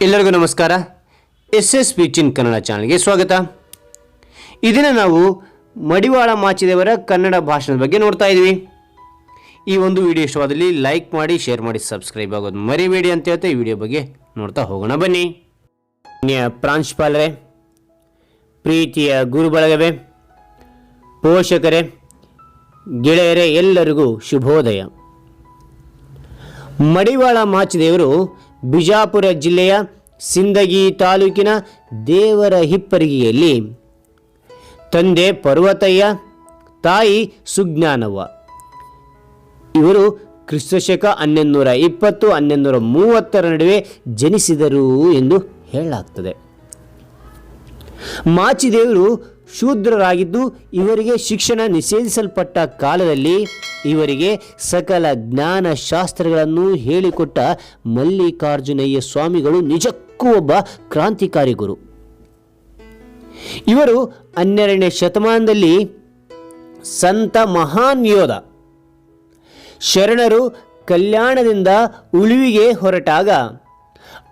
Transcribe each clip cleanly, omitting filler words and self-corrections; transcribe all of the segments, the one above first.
ಎಲ್ಲರಿಗೂ ನಮಸ್ಕಾರ. SS Speech in Kannada ಚಾನಲ್ಗೆ ಸ್ವಾಗತ. ಈ ದಿನ ನಾವು ಮಡಿವಾಳ ಮಾಚಿದೇವರ ಕನ್ನಡ ಭಾಷಣದ ಬಗ್ಗೆ ನೋಡ್ತಾ ಇದ್ದೀವಿ. ಈ ಒಂದು ವಿಡಿಯೋ ಇಷ್ಟವಾದಲ್ಲಿ ಲೈಕ್ ಮಾಡಿ, ಶೇರ್ ಮಾಡಿ, ಸಬ್ಸ್ಕ್ರೈಬ್ ಆಗೋದು ಮರಿಬೇಡಿ ಅಂತ ಹೇಳ್ತಾ ಈ ವಿಡಿಯೋ ಬಗ್ಗೆ ನೋಡ್ತಾ ಹೋಗೋಣ ಬನ್ನಿ. ಪ್ರಾಂಶುಪಾಲರೇ, ಪ್ರೀತಿಯ ಗುರು ಬಳಗವೇ, ಪೋಷಕರೇ, ಗೆಳೆಯರೇ, ಎಲ್ಲರಿಗೂ ಶುಭೋದಯ. ಮಡಿವಾಳ ಮಾಚಿದೇವರು ಬಿಜಾಪುರ ಜಿಲ್ಲೆಯ ಸಿಂದಗಿ ತಾಲೂಕಿನ ದೇವರ ಹಿಪ್ಪರಿಗೆಯಲ್ಲಿ ತಂದೆ ಪರ್ವತಯ್ಯ, ತಾಯಿ ಸುಜ್ಞಾನವ್ವ. ಇವರು ಕ್ರಿಸ್ತಶಕ 1120-1130 ನಡುವೆ ಜನಿಸಿದರು ಎಂದು ಹೇಳಲಾಗ್ತದೆ. ಮಾಚಿದೇವರು ಶೂದ್ರರಾಗಿದ್ದು ಇವರಿಗೆ ಶಿಕ್ಷಣ ನಿಷೇಧಿಸಲ್ಪಟ್ಟ ಕಾಲದಲ್ಲಿ ಇವರಿಗೆ ಸಕಲ ಜ್ಞಾನ ಶಾಸ್ತ್ರಗಳನ್ನು ಹೇಳಿಕೊಟ್ಟ ಮಲ್ಲಿಕಾರ್ಜುನಯ್ಯ ಸ್ವಾಮಿಗಳು ನಿಜಕ್ಕೂ ಒಬ್ಬ ಕ್ರಾಂತಿಕಾರಿ ಗುರು. ಇವರು 12ನೇ ಶತಮಾನದಲ್ಲಿ ಸಂತ ಮಹಾನ್ ಯೋಧ. ಶರಣರು ಕಲ್ಯಾಣದಿಂದ ಉಳುವಿಗೆ ಹೊರಟಾಗ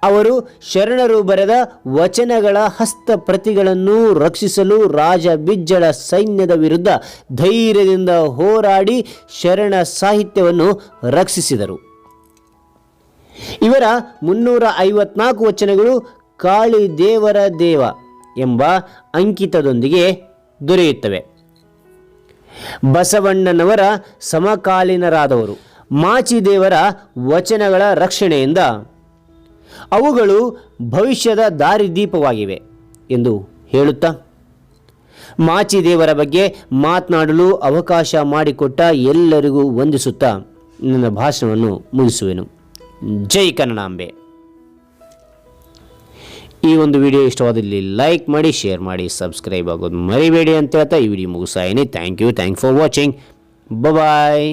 ಅವರು ಶರಣರು ಬರೆದ ವಚನಗಳ ಹಸ್ತಪ್ರತಿಗಳನ್ನು ರಕ್ಷಿಸಲು ರಾಜ ಬಿಜ್ಜಳ ಸೈನ್ಯದ ವಿರುದ್ಧ ಧೈರ್ಯದಿಂದ ಹೋರಾಡಿ ಶರಣ ಸಾಹಿತ್ಯವನ್ನು ರಕ್ಷಿಸಿದರು. ಇವರ 354 ವಚನಗಳು ಕಾಳಿ ದೇವರ ದೇವ ಎಂಬ ಅಂಕಿತದೊಂದಿಗೆ ದೊರೆಯುತ್ತವೆ. ಬಸವಣ್ಣನವರ ಸಮಕಾಲೀನರಾದವರು. ಮಾಚಿದೇವರ ವಚನಗಳ ರಕ್ಷಣೆಯಿಂದ ಅವುಗಳು ಭವಿಷ್ಯದ ದಾರಿದೀಪವಾಗಿವೆ ಎಂದು ಹೇಳುತ್ತಾ ಮಾಚಿದೇವರ ಬಗ್ಗೆ ಮಾತನಾಡಲು ಅವಕಾಶ ಮಾಡಿಕೊಟ್ಟ ಎಲ್ಲರಿಗೂ ವಂದಿಸುತ್ತಾ ನನ್ನ ಭಾಷಣವನ್ನು ಮುಗಿಸುವೆನು. ಜೈ ಕನ್ನಡಾಂಬೆ. ಈ ಒಂದು ವಿಡಿಯೋ ಇಷ್ಟವಾದಲ್ಲಿ ಲೈಕ್ ಮಾಡಿ, ಶೇರ್ ಮಾಡಿ, ಸಬ್ಸ್ಕ್ರೈಬ್ ಆಗೋದು ಮರಿಬೇಡಿ ಅಂತ ಹೇಳ್ತಾ ಈ ವಿಡಿಯೋ ಮುಗಿಸಾಯಿನಿ. Thank you for watching. Bye.